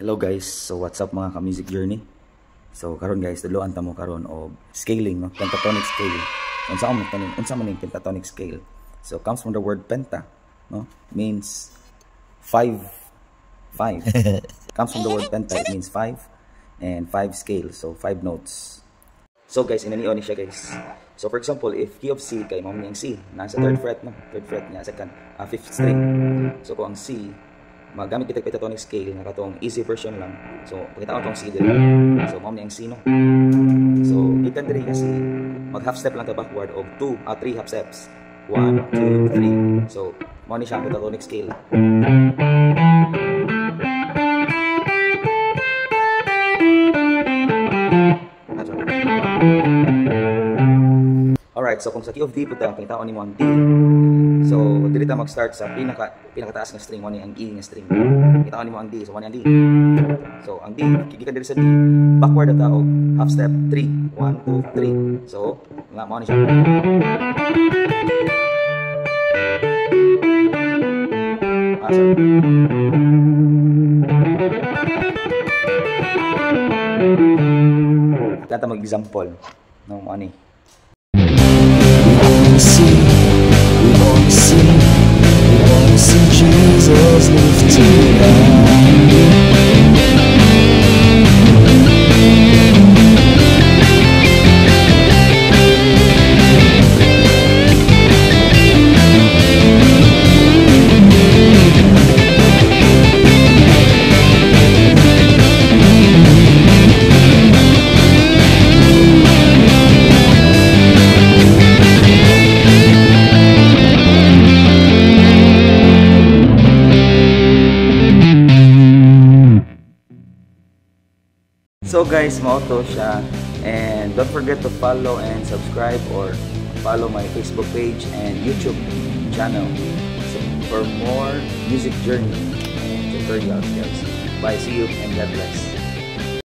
Hello guys, so what's up mga ka-music journey? So karon guys, duluan ta mo karon og scaling, no? Pentatonic scale. Unsa man ning pentatonic scale? So comes from the word penta, no? Means 5. Comes from the word penta, it means 5 and 5 scale, so 5 notes. So guys, inanion ni siya guys. So for example, if key of C kay mao ning C, nasa 3rd fret, no? 3rd fret niya second 5th string. So kung ang C magamit kita pentatonic scale nga katong easy version lang. So pakita ko tong C diri. So mao ni ang C, no. So gikan diri kasi mag half step lang ta backward og 3 half steps. 1 2 3. So mao ni siya ang pentatonic scale. Alright, so kung sa key of D puta pakita ko nimo ang D. So dili ta mag-start sa pinakataas nga string, mo ni ang E nga string. Kita ko nimo ang D, so mo ni ang D. So ang D gikan diri sa D, backward ata og half step 3 1 2 3. So nga mo ni siya. Kanta mag-example no mo ni. We wanna see Jesus lifted high. So guys, mao to siya, and don't forget to follow and subscribe or follow my Facebook page and YouTube channel so for more music journey and tutorials guys. Bye, see you and God bless.